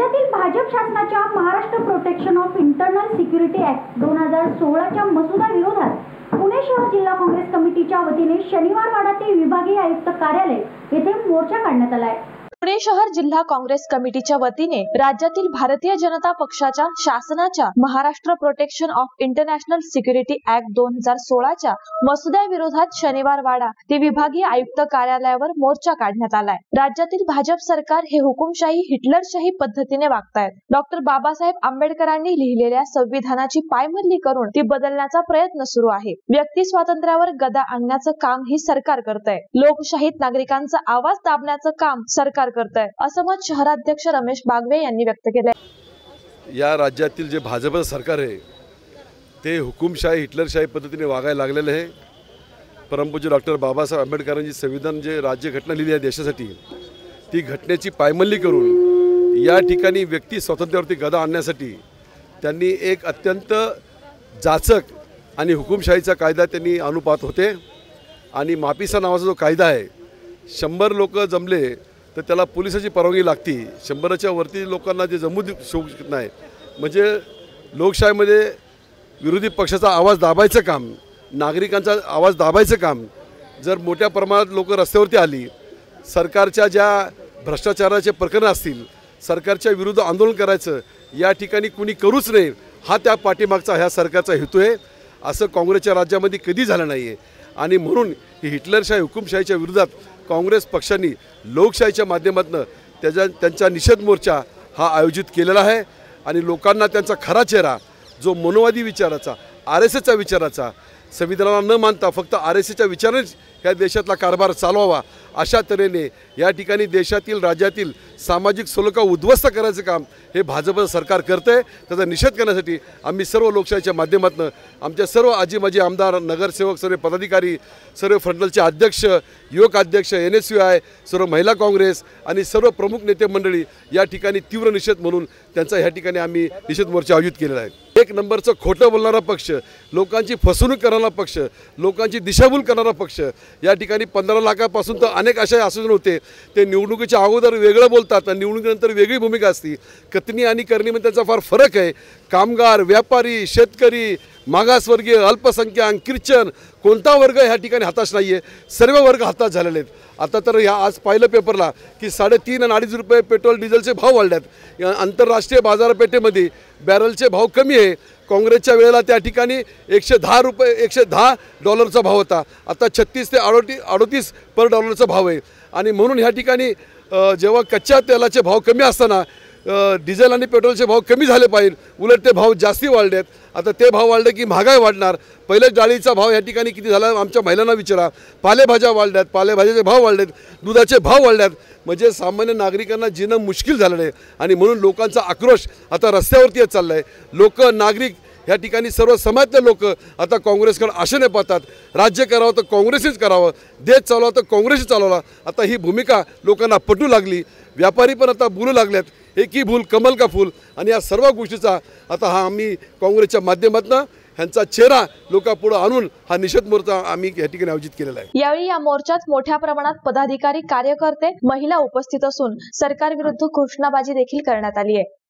राज्यातील भाजप शासनाच्या Maharashtra protection of internal security act 2016च्या मसुदा विरोधात पुणे शहर जिल्हा काँग्रेस कमिटीच्या वतीने शनिवार वाडातील विभागीय आयुक्त कार्यालय येथे मोर्चा काढण्यात आला आहे। पुणे शहर जिल्हा काँग्रेस कमिटीच्या वतीने राज्यातील भारतीय जनता पक्षाच्या शासनाच्या Maharashtra protection of international security act 2016च्या मसुद्याविरोधात शनिवार वाडा ते विभागीय आयुक्त कार्यालयावर मोर्चा काढण्यात आलाय। राज्यातील भाजप सरकार हे हुकुमशाही हिटलरशाही पद्धतीने वागतायत। डॉक्टर बाबासाहेब आंबेडकरांनी लिहिलेल्या संविधानाची पायमल्ली करून ती बदलण्याचा प्रयत्न सुरू आहे। व्यक्ती स्वातंत्र्यावर गदा आणण्याचं काम ही सरकार करतंय। लोकशाहीत नागरिकांचा आवाज दाबण्याचं काम सरकार करतंय, असं मत शहराध्यक्ष रमेश बागवे यांनी व्यक्त केलंय। या राज्यातील जे भाजप सरकार आहे ते हुकुमशाही हिटलरशाही पद्धतीने वागायला लागलेले आहे। परमपूज्य डॉक्टर बाबासाहेब आंबेडकरांची संविधान जे राज्यघटना लिहिली आहे देशासाठी, ती घटनेची पायमल्ली करून या ठिकाणी व्यक्ती स्वातंत्र्यावरती गदा आणण्यासाठी त्यांनी एक अत्यंत जाचक आणि हुकुमशाहीचा कायदा त्यांनी अनुपात होते। आणि मापिसा नावाचा जो कायदा आहे, 100 लोक जमले तर त्याला पोलिसाची परवानगी लागते। 100च्या वरती लोकांना जे जमू शकत नाही। म्हणजे लोकशाहीमध्ये विरोधी पक्षाचा आवाज दाबायचं काम, नागरिकांचा आवाज दाबायचं काम जर मोठ्या प्रमाणात लोक रस्त्यावरती आली, सरकारच्या ज्या भ्रष्टाचाराचे प्रकरण असतील, सरकारच्या विरुद्ध आंदोलन करायचं या ठिकाणी कुणी करूच नाही, हा त्या पाठीमागचा ह्या सरकारचा हेतू आहे। असं काँग्रेसच्या राज्यामध्ये कधी झालं नाही आहे। आणि म्हणून ही हिटलरशाही हुकुमशाहीच्या विरोधात काँग्रेस पक्षांनी लोकशाहीच्या माध्यमातून त्यांचा निषेध मोर्चा हा आयोजित केलेला आहे। आणि लोकांना त्यांचा खरा चेहरा जो मनोवादी विचाराचा, RSSच्या विचाराचा, संविधानाला न मानता फक्त RSSच्या विचारानेच ह्या देशातला कारभार चालवावा, अशा तऱ्हेने या ठिकाणी देशातील राज्यातील सामाजिक सलोखा उद्ध्वस्त करायचं काम हे भाजप सरकार करते। त्याचा निषेध करण्यासाठी आम्ही सर्व लोकशाहीच्या माध्यमातून आमच्या सर्व आजी माजी आमदार, नगरसेवक, सर्व पदाधिकारी, सर्व फ्रंटलचे अध्यक्ष, युवक अध्यक्ष, NSUI, सर्व महिला काँग्रेस आणि सर्व प्रमुख नेते मंडळी या ठिकाणी तीव्र निषेध म्हणून त्यांचा ह्या ठिकाणी आम्ही निषेध मोर्चा आयोजित केलेला आहे। एक नंबरचं खोटं बोलणारा पक्ष, लोकांची फसवणूक करणारा पक्ष, लोकांची दिशाभूल करणारा पक्ष, या ठिकाणी 15 लाखापासून तर अनेक असे आश्वासन होते, ते निवडणुकीच्या अगोदर वेगळं बोलतात आणि निवडणुकीनंतर वेगळी भूमिका असते। कथनी आणि करणीमध्ये त्याचा फार फरक आहे। कामगार, व्यापारी, शेतकरी, मागासवर्गीय, अल्पसंख्याक, ख्रिश्चन कोणता वर्ग ह्या ठिकाणी हताश नाही आहे, सर्व वर्ग हताश झालेले आहेत। आता तर ह्या आज पाहिलं पेपरला की 3.5 आणि 2.5 रुपये पेट्रोल डिझेलचे भाव वाढलेत। आंतरराष्ट्रीय बाजारपेठेमध्ये बॅरलचे भाव कमी आहे। काँग्रेसच्या वेळेला त्या ठिकाणी $110 भाव होता, आता 36 ते 38 पर डॉलरचा भाव आहे। आणि म्हणून ह्या ठिकाणी जेव्हा कच्च्या तेलाचे भाव कमी असताना डिझेल आणि पेट्रोलचे भाव कमी झाले पाहिजे, उलट ते भाव जास्ती वाढलेत। आता ते भाव वाढले की महागाई वाढणार। पहिले डाळीचा भाव या ठिकाणी किती झाला आमच्या महिलांना विचारा। पालेभाज्या वाढल्यात, पालेभाज्याचे भाव वाढलेत, दुधाचे भाव वाढल्यात। म्हणजे सामान्य नागरिकांना जीणं मुश्किल झालेलं आहे। आणि म्हणून लोकांचा आक्रोश आता रस्त्यावरती येत चालला आहे। नागरिक ह्या ठिकाणी सर्व समाजातले लोक आता काँग्रेसकडे आशेने पाहतात। राज्य करावं तर काँग्रेसच करावं, देश चालवा तर काँग्रेसच चालवला। आता ही भूमिका लोकांना पटू लागली। व्यापारी पण आता बोलू लागलेत, एक ही भूल कमल का फूल। आणि या सर्व गोष्टीचा आता हा आम्ही काँग्रेसच्या माध्यमातून ह्यांचा चेहरा लोकांपुढे आणून हा निषेध मोर्चा आम्ही या ठिकाणी आयोजित केलेला आहे। यावेळी या मोर्चात मोठ्या प्रमाणात पदाधिकारी, कार्यकर्ते, महिला उपस्थित असून सरकारविरुद्ध घोषणाबाजी देखील करण्यात आली आहे।